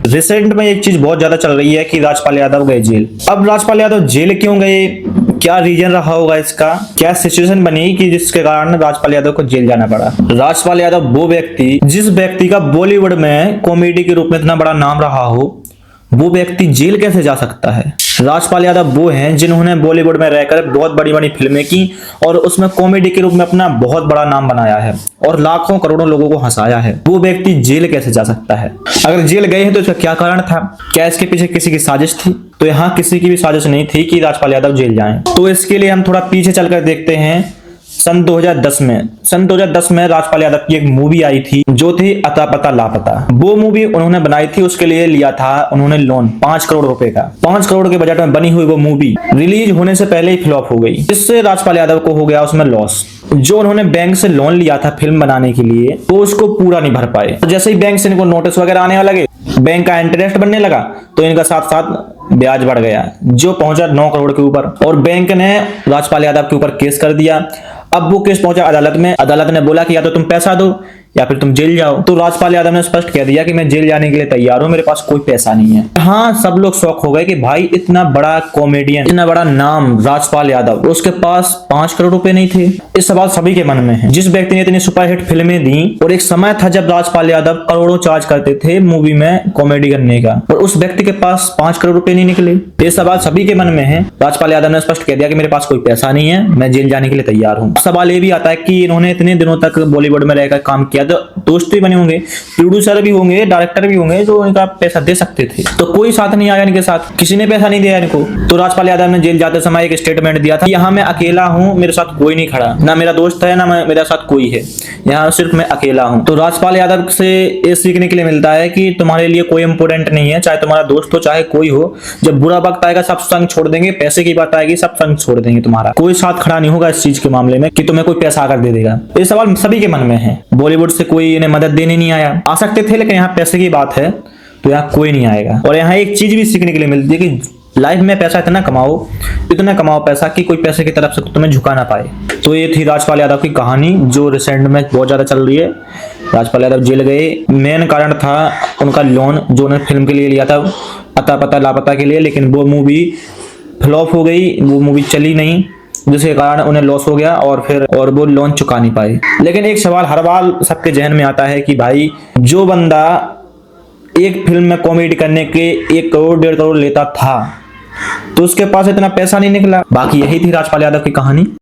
Recent में एक चीज बहुत ज्यादा चल रही है कि राजपाल यादव गए जेल। अब राजपाल यादव जेल क्यों गए, क्या रीजन रहा होगा इसका, क्या सिचुएशन बनी कि जिसके कारण राजपाल यादव को जेल जाना पड़ा। राजपाल यादव वो व्यक्ति, जिस व्यक्ति का बॉलीवुड में कॉमेडी के रूप में इतना बड़ा नाम रहा हो, वो व्यक्ति जेल कैसे जा सकता है। राजपाल यादव वो हैं जिन्होंने बॉलीवुड में रहकर बहुत बड़ी बड़ी फिल्में की और उसमें कॉमेडी के रूप में अपना बहुत बड़ा नाम बनाया है और लाखों करोड़ों लोगों को हंसाया है। वो व्यक्ति जेल कैसे जा सकता है। अगर जेल गए हैं तो इसका क्या कारण था, क्या इसके पीछे किसी की साजिश थी। तो यहाँ किसी की भी साजिश नहीं थी कि राजपाल यादव जेल जाएं। तो इसके लिए हम थोड़ा पीछे चलकर देखते हैं। सन 2010 में राजपाल यादव की एक मूवी आई थी जो थी अता पता लापता। वो मूवी उन्होंने बनाई थी, उसके लिए लिया था उन्होंने लोन 5 करोड़ रुपए का। 5 करोड़ के बजट में बनी हुई वो मूवी रिलीज होने से पहले ही फ्लॉप हो गई, जिससे राजपाल यादव को हो गया उसमें लॉस। जो उन्होंने बैंक से लोन लिया था फिल्म बनाने के लिए, तो उसको पूरा नहीं भर पाए। जैसे ही बैंक से इनको नोटिस वगैरह आने लगे, बैंक का इंटरेस्ट बनने लगा, तो इनका साथ साथ ब्याज बढ़ गया जो पहुंचा 9 करोड़ के ऊपर। और बैंक ने राजपाल यादव के ऊपर केस कर दिया। अब वो केस पहुंचा अदालत में। अदालत ने बोला कि या तो तुम पैसा दो या फिर तुम जेल जाओ। तो राजपाल यादव ने स्पष्ट कह दिया कि मैं जेल जाने के लिए तैयार हूं, मेरे पास कोई पैसा नहीं है। हाँ, सब लोग शौक हो गए कि भाई इतना बड़ा कॉमेडियन, इतना बड़ा नाम राजपाल यादव, उसके पास 5 करोड़ रुपए नहीं थे। इस सवाल सभी के मन में है। जिस व्यक्ति ने इतनी सुपरहिट फिल्में दी और एक समय था जब राजपाल यादव करोड़ों चार्ज करते थे मूवी में कॉमेडी करने का, और उस व्यक्ति के पास 5 करोड़ रुपए नहीं निकले। ये सवाल सभी के मन में है। राजपाल यादव ने स्पष्ट कह दिया कि मेरे पास कोई पैसा नहीं है, मैं जेल जाने के लिए तैयार हूँ। सवाल ये भी आता है कि इन्होंने इतने दिनों तक बॉलीवुड में रहकर काम किया, तो दोस्त भी बने होंगे, प्रोड्यूसर भी होंगे, डायरेक्टर भी होंगे जो इनका पैसा दे सकते थे, तो कोई साथ नहीं आया इनके साथ, किसी ने पैसा नहीं दिया इनको। तो राजपाल यादव ने जेल जाते समय एक स्टेटमेंट दिया था, यहाँ मैं अकेला हूँ, मेरे साथ कोई नहीं खड़ा, ना मेरा दोस्त है ना मेरे साथ कोई है, यहाँ सिर्फ मैं अकेला हूँ। तो राजपाल यादव से ये सीखने के लिए मिलता है कि तुम्हारे लिए कोई इंपोर्टेंट नहीं है, चाहे तुम्हारा दोस्त हो चाहे कोई हो। जब बुरा वक्त आएगा सब संग छोड़ देंगे, पैसे की बात आएगी सब संग छोड़ देंगे, तुम्हारा कोई साथ खड़ा नहीं होगा इस चीज के मामले में कि तुम्हें कोई पैसा आकर दे देगा। ये सवाल सभी के मन में है। बॉलीवुड से कोई इन्हें मदद देने नहीं आया, आ सकते थे लेकिन यहाँ पैसे की बात है तो यहाँ कोई नहीं आएगा। और यहाँ एक चीज भी सीखने के लिए मिलती है कि लाइफ में पैसा इतना कमाओ पैसा कि कोई पैसे की तरफ से तुम्हें झुका ना पाए। तो ये थी राजपाल यादव की कहानी जो रिसेंट में बहुत ज्यादा चल रही है। राजपाल यादव जेल गए, मेन कारण था उनका लोन जो उन्होंने फिल्म के लिए लिया था अता पता लापता के लिए, लेकिन वो मूवी फ्लॉप हो गई, वो मूवी चली नहीं, जिसके कारण उन्हें लॉस हो गया और वो लोन चुका नहीं पाए। लेकिन एक सवाल हर बार सबके जहन में आता है कि भाई जो बंदा एक फिल्म में कॉमेडी करने के 1 करोड़ 1.5 करोड़ लेता था, तो उसके पास इतना पैसा नहीं निकला। बाकी यही थी राजपाल यादव की कहानी।